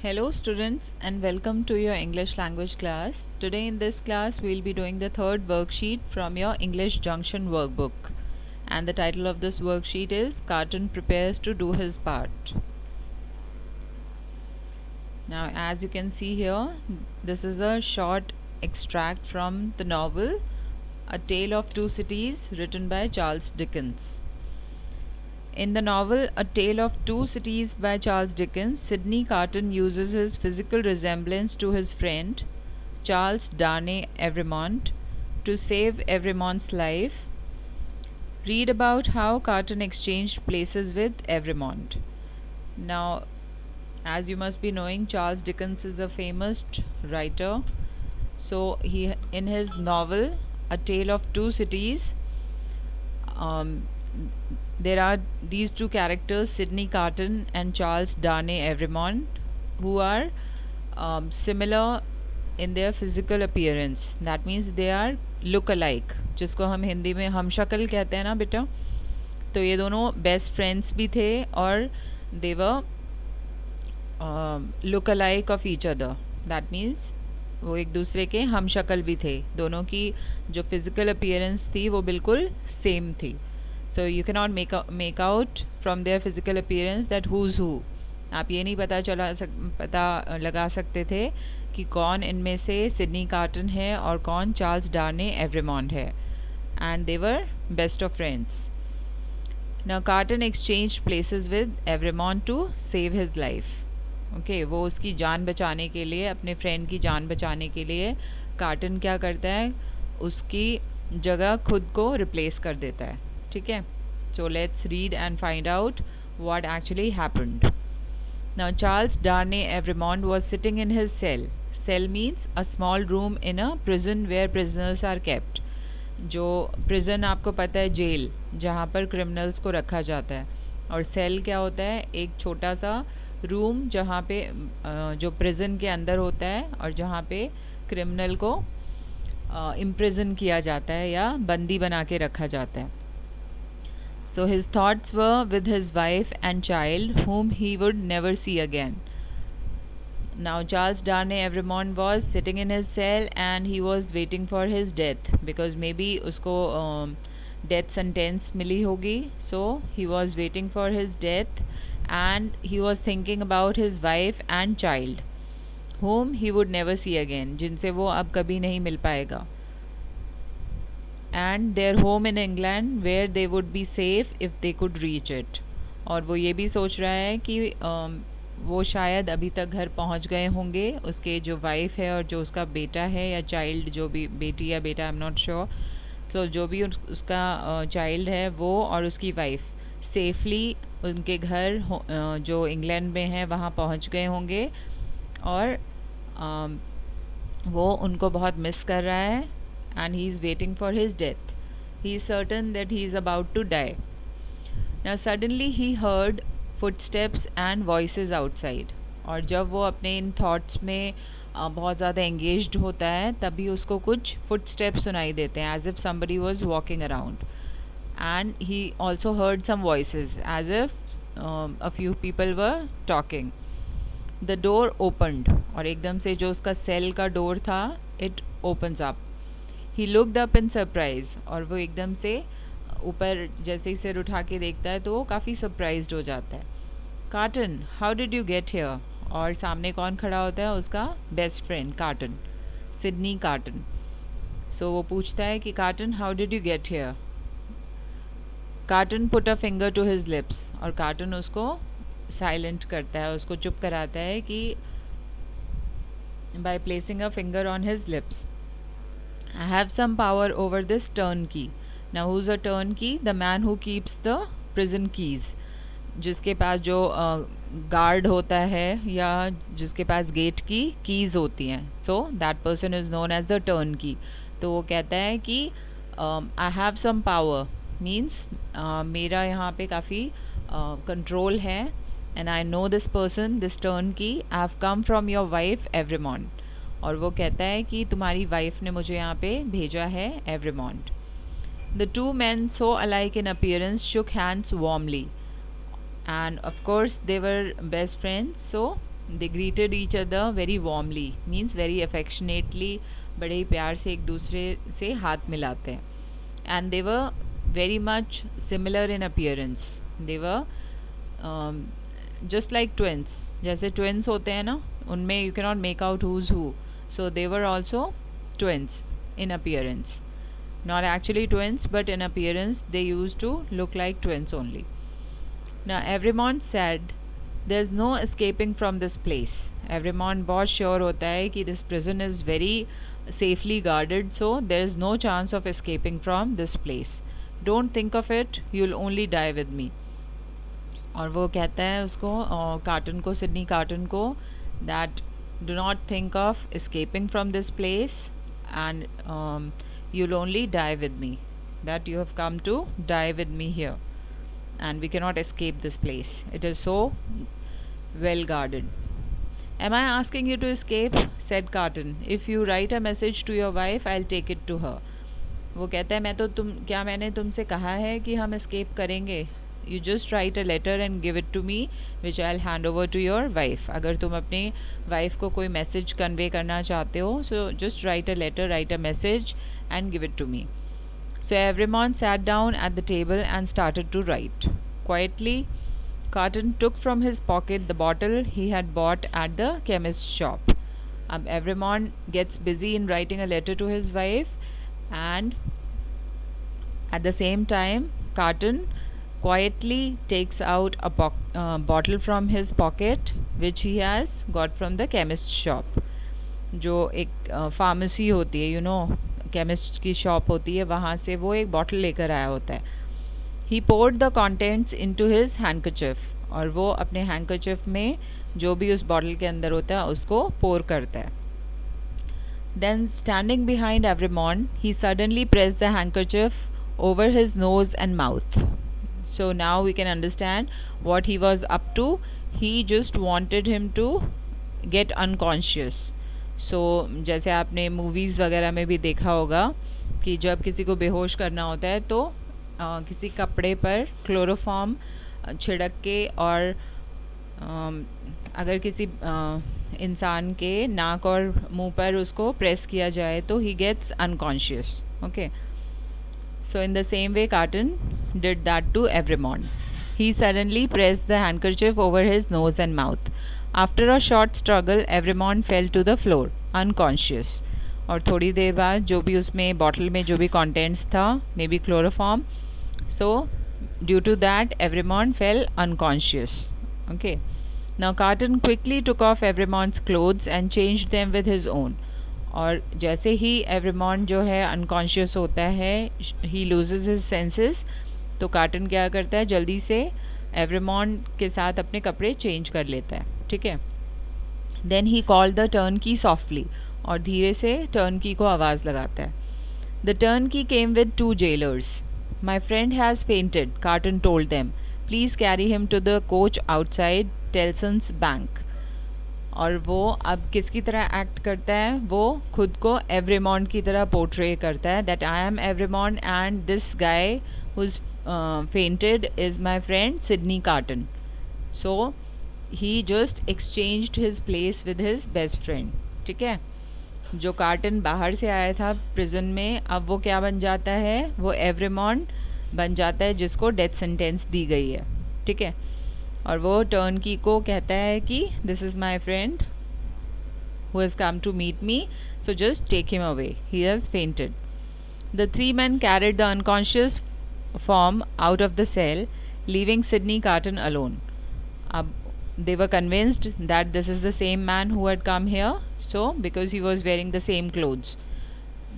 Hello students and welcome to your English language class. Today in this class we will be doing the third worksheet from your English Junction workbook. And the title of this worksheet is Carton Prepares to Do His Part. Now as you can see here, this is a short extract from the novel A Tale of Two Cities written by Charles Dickens. In the novel A Tale of Two Cities by Charles Dickens, Sidney Carton uses his physical resemblance to his friend, Charles Darnay Evremont, to save Evremont's life. Read about how Carton exchanged places with Evremont. Now, as you must be knowing, Charles Dickens is a famous writer. So, he in his novel A Tale of Two Cities, there are these two characters, Sidney Carton and Charles Darnay Evremont, who are similar in their physical appearance. That means they are look alike, जिसको हम हिंदी में हम शक्ल कहते हैं ना बेटा. तो ये दोनों बेस्ट फ्रेंड्स भी थे और they were look alike of each other. That means वो एक दूसरे के हम शक्ल भी थे. दोनों की जो फिजिकल अपीयरेंस थी वो बिल्कुल सेम थी. So you cannot make out from their physical appearance that who's who. आप ये नहीं पता लगा सकते थे कि कौन इनमें से सिडनी कार्टन है और कौन चार्ल्स डार्ने एवरेमॉन्ट है. And they were best of friends. Now Carton exchanged places with Evremont to save his life. Okay, वो उसकी जान बचाने के लिए, अपने फ्रेंड की जान बचाने के लिए कार्टन क्या करता है, उसकी जगह खुद को रिप्लेस कर देता है. ठीक है. So let's read and find out what actually happened. Now Charles Darnay Evremont was sitting in his cell. Cell means a small room in a prison where prisoners are kept. जो prison आपको पता है jail, जहाँ पर criminals को रखा जाता है. और cell क्या होता है, एक छोटा सा रूम जहाँ पे जो prison के अंदर होता है और जहाँ पे criminal को imprison किया जाता है या बंदी बना के रखा जाता है. So his thoughts were with his wife and child, whom he would never see again. Now Charles Darnay Evremont was sitting in his cell and he was waiting for his death because maybe उसको death sentence मिली होगी. So he was waiting for his death and he was thinking about his wife and child, whom he would never see again, जिनसे वो अब कभी नहीं मिल पाएगा. And their home in England where they would be safe if they could reach it. और वो ये भी सोच रहा है कि वो शायद अभी तक घर पहुंच गए होंगे, उसके जो वाइफ है और जो उसका बेटा है या चाइल्ड, जो भी बेटी या बेटा, आई एम नॉट श्योर. तो जो भी उसका चाइल्ड है वो और उसकी वाइफ सेफली उनके घर जो इंग्लैंड में है वहाँ पहुँच गए होंगे और वो उनको बहुत मिस कर रहा है. And he is waiting for his death. He is certain that he is about to die. Now suddenly he heard footsteps and voices outside. और जब वो अपने इन thoughts में बहुत ज़्यादा engaged होता है तभी उसको कुछ footsteps सुनाई देते हैं, as if somebody was walking around. And he also heard some voices, as if a few people were talking. The door opened. और एकदम से जो उसका cell का door था, it opens up. He looked up in surprise. और वो एकदम से ऊपर जैसे ही सिर उठा के देखता है तो वो काफ़ी सरप्राइज्ड हो जाता है. Carton, how did you get here? और सामने कौन खड़ा होता है, उसका best friend Carton, Sydney Carton. So वो पूछता है कि Carton, how did you get here? Carton put a finger to his lips. और कार्टन उसको साइलेंट करता है, उसको चुप कराता है कि by placing a finger on his lips. I have some power over this turnkey. Now who's a turnkey? The man who keeps the prison keys. जिसके पास जो गार्ड होता है या जिसके पास गेट की कीज़ होती हैं. So that person is known as the turnkey. तो वो कहता है कि I have some power means मेरा यहाँ पे काफ़ी कंट्रोल है. And I know this person, this turnkey. I have come from your wife Evremont. और वो कहता है कि तुम्हारी वाइफ ने मुझे यहाँ पे भेजा है, Evremonde. The two men so alike in appearance shook hands warmly. And of course they were best friends, so they greeted each other very warmly, means very affectionately, बड़े ही प्यार से एक दूसरे से हाथ मिलाते हैं. And they were very much similar in appearance. They were just like twins. जैसे ट्विंस होते हैं ना, उनमें you can not make out who's who. So they were also twins in appearance. Not actually twins, but in appearance they used to look like twins only. Now Evremond said, "There's no escaping from this place." Evremond बहुत sure होता है कि this prison is very safely guarded, so there is no chance of escaping from this place. Don't think of it, you'll only die with me. और वो कहता है उसको carton को, सिडनी कार्टन को, that do not think of escaping from this place and you'll only die with me, that you have come to die with me here and we cannot escape this place, it is so well guarded. Am I asking you to escape? Said Carton. If you write a message to your wife, I'll take it to her. वो कहता है, क्या मैंने तुमसे कहा है कि हम escape करेंगे? You just write a letter and give it to me, which I'll hand over to your wife. अगर तुम अपनी वाइफ को कोई मैसेज कन्वे करना चाहते हो, so just write a letter, write a message and give it to me. So Evremond sat down at the table and started to write. Quietly, Carton took from his pocket the bottle he had bought at the chemist's shop. Evremond gets busy in writing a letter to his wife, and at the same time, Carton quietly takes out a bottle from his pocket which he has got from the chemist shop. जो एक pharmacy होती है, chemist की shop होती है, वहाँ से वो एक बॉटल लेकर आया होता है. He poured the contents into his handkerchief. और वो अपने हैंकरचिफ में जो भी उस बॉटल के अंदर होता है उसको पोर करता है. Then standing behind Evremond, he suddenly pressed the handkerchief over his nose and mouth. So now we can understand what he was up to. He just wanted him to get unconscious. So जैसे आपने movies वगैरह में भी देखा होगा कि जब किसी को बेहोश करना होता है तो किसी कपड़े पर क्लोरोफॉर्म छिड़क के, और अगर किसी इंसान के नाक और मुंह पर उसको प्रेस किया जाए तो he gets unconscious. Okay. So in the same way, Carton did that to Evremond. He suddenly pressed the handkerchief over his nose and mouth. After a short struggle, Evremond fell to the floor, unconscious. और थोड़ी देर बाद जो भी उसमें bottle में जो भी contents था, may be chloroform, so due to that Evremond fell unconscious. Okay. Now Carton quickly took off Evremond's clothes and changed them with his own. और जैसे ही एवरेमॉन्ड जो है अनकॉन्शियस होता है, ही लूजेज हिज सेंसेस, तो कार्टन क्या करता है, जल्दी से एवरेमॉन्ड के साथ अपने कपड़े चेंज कर लेता है. ठीक है. Then he called the turnkey softly, और धीरे से टर्न की को आवाज़ लगाता है. The turnkey came with 2 jailers. My friend has fainted, Carton told them. Please carry him to the coach outside Tellson's bank. और वो अब किसकी तरह एक्ट करता है, वो खुद को एवरेमॉन्ड की तरह पोर्ट्रे करता है, that I am Evremonde and this guy who is fainted is my friend Sydney Carton. So he just exchanged his place with his best friend. ठीक है. जो कार्टन बाहर से आया था प्रिजन में, अब वो क्या बन जाता है, वो एवरेमॉन्ड बन जाता है जिसको डेथ सेंटेंस दी गई है. ठीक है. और वो टर्न की को कहता है कि this is my friend who has come to meet me, so just take him away, he has fainted. The 3 men carried the unconscious form out of the cell, leaving Sidney Carton alone. अब they were convinced that this is the same man who had come here, so because he was wearing the same clothes,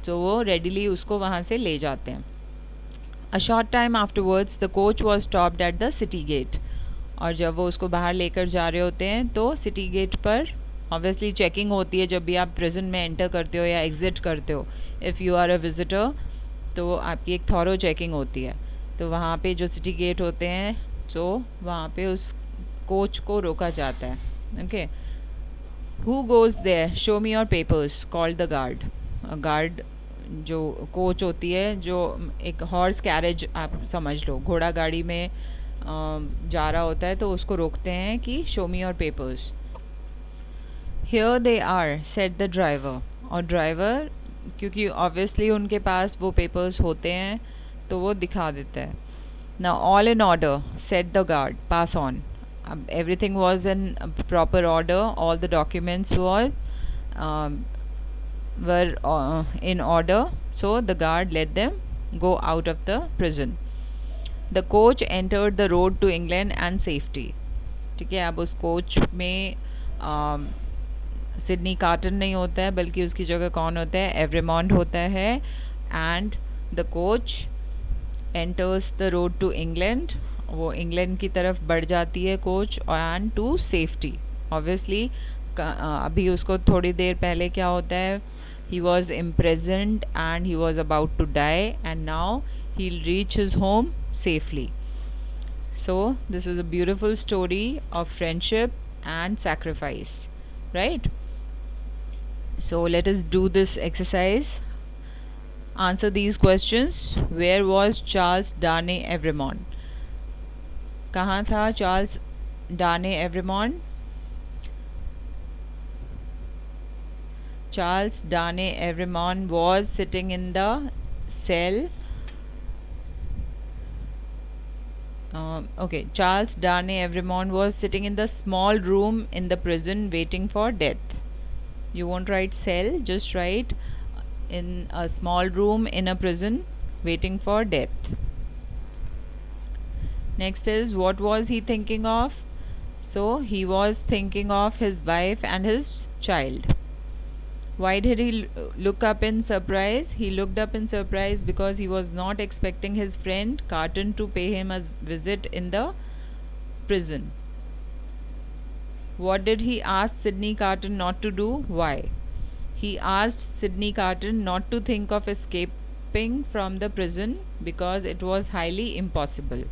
so वो readily उसको वहाँ से ले जाते हैं. A short time afterwards, the coach was stopped at the city gate. और जब वो उसको बाहर लेकर जा रहे होते हैं तो सिटी गेट पर ऑब्वियसली चेकिंग होती है. जब भी आप प्रिजन में एंटर करते हो या एग्ज़िट करते हो, if you are a visitor, तो आपकी एक थॉरो चेकिंग होती है. तो वहाँ पे जो सिटी गेट होते हैं, तो वहाँ पे उस कोच को रोका जाता है. Okay. Who goes there, show me your papers, called the guard. Guard जो कोच होती है, जो एक हॉर्स कैरेज आप समझ लो, घोड़ा गाड़ी में जा रहा होता है, तो उसको रोकते हैं कि show me your papers. Here they are, said the driver. और ड्राइवर क्योंकि ऑब्वियसली उनके पास वो पेपर्स होते हैं तो वो दिखा देता है. Now all in order, said the guard. Pass on. Everything was in proper order. All the documents um, were in order. So the guard let them go out of the prison. The coach entered the road to England and safety. ठीक है, अब उस coach में Sydney carton नहीं होता है बल्कि उसकी जगह कौन होता है, एवरेमॉन्ड होता है. And the coach enters the road to England, वो इंग्लैंड की तरफ बढ़ जाती है coach. And to safety, obviously अभी उसको थोड़ी देर पहले क्या होता है, he was imprisoned and he was about to die and now he reach his home safely. So this is a beautiful story of friendship and sacrifice, right? So let us do this exercise. Answer these questions. Where was Charles Darnay Evremond? कहाँ था Charles Darnay Evremond? Charles Darnay Evremond was sitting in the cell. Charles Darnay Evremond was sitting in the small room in the prison waiting for death. You won't write cell, just write in a small room in a prison waiting for death. Next is, what was he thinking of? So he was thinking of his wife and his child. Why did he look up in surprise? He looked up in surprise because he was not expecting his friend Carton to pay him a visit in the prison. What did he ask Sydney Carton not to do? Why? He asked Sydney Carton not to think of escaping from the prison because it was highly impossible.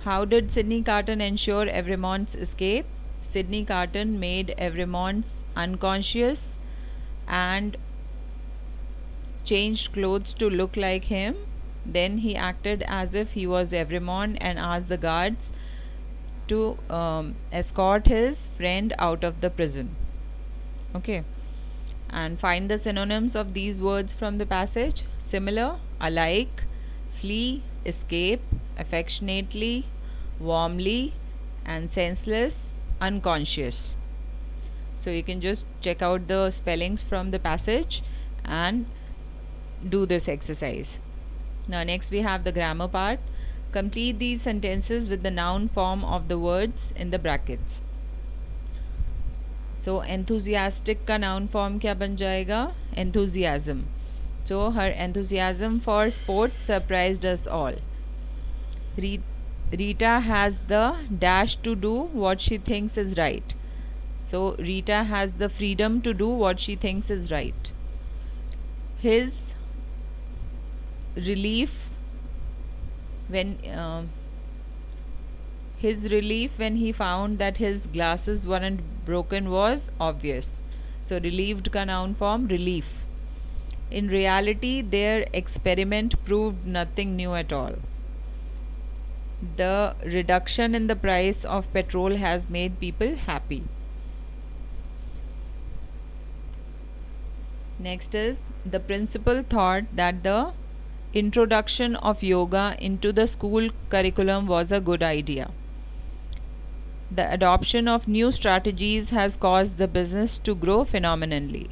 How did Sydney Carton ensure Evremond's escape? Sydney Carton made Evremond unconscious and changed clothes to look like him. Then he acted as if he was Evremond and asked the guards to escort his friend out of the prison. Okay, and find the synonyms of these words from the passage. Similar, alike, flee, escape, affectionately, warmly, and senseless, unconscious. So you can just check out the spellings from the passage and do this exercise. Now next we have the grammar part. Complete these sentences with the noun form of the words in the brackets. So enthusiastic का noun form क्या बन जाएगा? Enthusiasm. So her enthusiasm for sports surprised us all. Rita has the dash to do what she thinks is right. So Rita has the freedom to do what she thinks is right. His relief when he found that his glasses weren't broken was obvious. So relieved का noun form relief. In reality, their experiment proved nothing new at all. The reduction in the price of petrol has made people happy. Next is, the principal thought that the introduction of yoga into the school curriculum was a good idea. The adoption of new strategies has caused the business to grow phenomenally.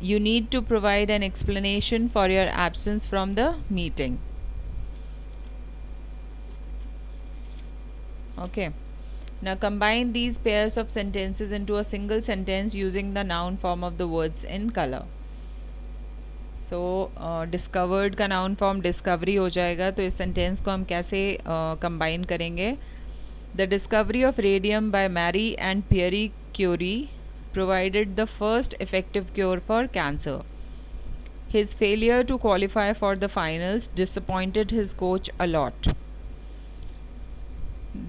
You need to provide an explanation for your absence from the meeting. Okay, now combine these pairs of sentences into a single sentence using the noun form of the words in color. So discovered का noun form discovery हो जाएगा. तो इस sentence को हम कैसे combine करेंगे? The discovery of radium by Marie and Pierre Curie provided the first effective cure for cancer. His failure to qualify for the finals disappointed his coach a lot.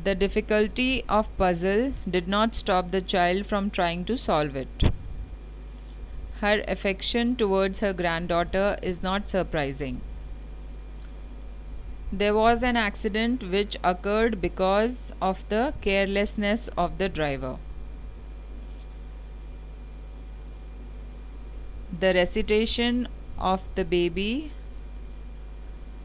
The difficulty of puzzle did not stop the child from trying to solve it. Her affection towards her granddaughter is not surprising. There was an accident which occurred because of the carelessness of the driver. The recitation of the baby,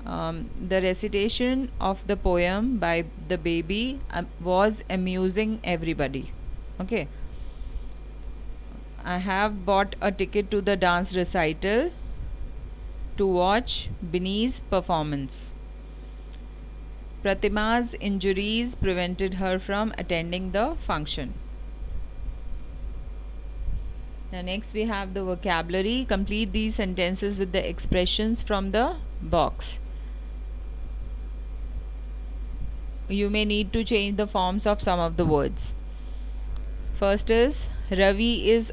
the recitation of the poem by the baby was amusing everybody. Okay. I have bought a ticket to the dance recital to watch Binny's performance. Pratima's injuries prevented her from attending the function. Now next we have the vocabulary. Complete these sentences with the expressions from the box. You may need to change the forms of some of the words. First is Ravi is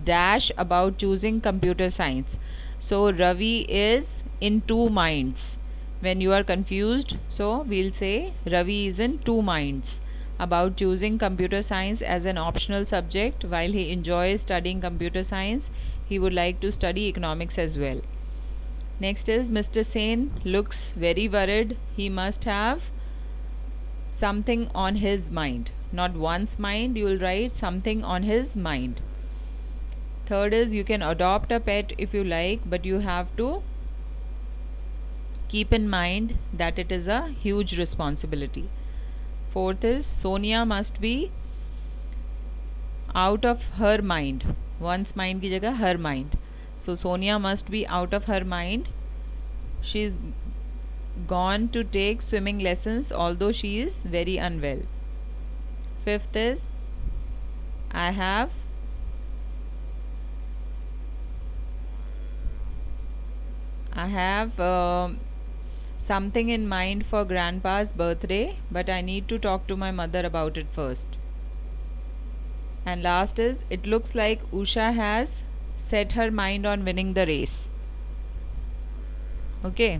dash about choosing computer science. So Ravi is in two minds. When you are confused, so we'll say Ravi is in two minds about choosing computer science as an optional subject. While he enjoys studying computer science, he would like to study economics as well. Next is Mr. Sen looks very worried. He must have something on his mind. Not one's mind, you will write something on his mind. Third is you can adopt a pet if you like, but you have to keep in mind that it is a huge responsibility. Fourth is Sonia must be out of her mind. One's mind की जगह her mind. So Sonia must be out of her mind. She is gone to take swimming lessons although she is very unwell. Fifth is I have something in mind for grandpa's birthday, but I need to talk to my mother about it first. And last is it looks like Usha has set her mind on winning the race. Okay.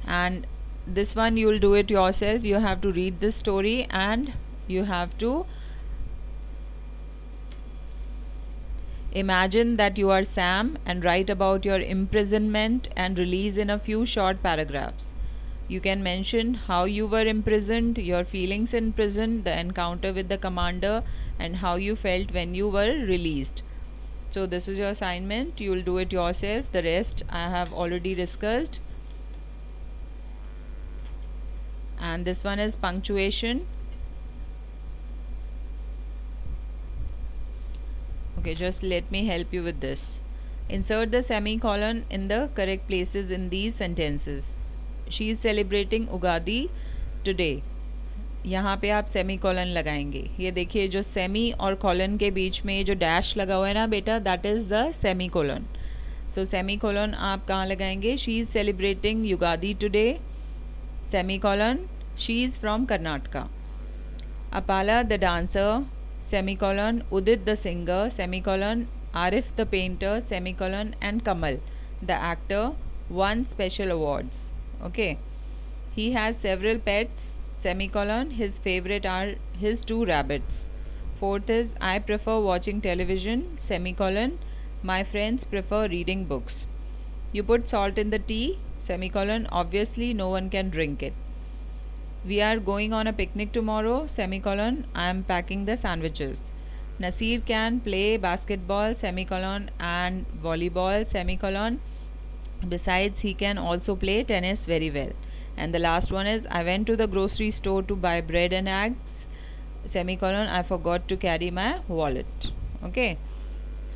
And this one you will do it yourself. You have to read this story and you have to imagine that you are Sam and write about your imprisonment and release in a few short paragraphs. You can mention how you were imprisoned, your feelings in prison, the encounter with the commander, and how you felt when you were released. So this is your assignment. You will do it yourself. The rest I have already discussed. And this one is punctuation. Okay, just let me help you with this. Insert the semicolon in the correct places in these sentences. She is celebrating Ugadi today. यहाँ पे आप semi colon लगाएंगे. ये देखिए जो semi और colon के बीच में जो डैश लगा हुआ है ना बेटा, that is the semi colon. So semi colon आप कहाँ लगाएंगे? She is celebrating Yugadi today, semi colon, she is from Karnataka. Apala the dancer, semicolon, Udit the singer, semicolon, Arif the painter, semicolon, and Kamal the actor won special awards. Okay. He has several pets, semicolon, his favorite are his two rabbits. Fourth is I prefer watching television, semicolon, my friends prefer reading books. You put salt in the tea, semicolon, obviously no one can drink it. We are going on a picnic tomorrow, semicolon, I am packing the sandwiches. Nasir can play basketball, semicolon, and volleyball, semicolon. Besides, he can also play tennis very well. And the last one is I went to the grocery store to buy bread and eggs, semicolon, I forgot to carry my wallet. Okay.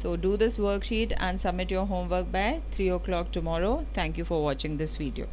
So do this worksheet and submit your homework by 3 o'clock tomorrow. Thank you for watching this video.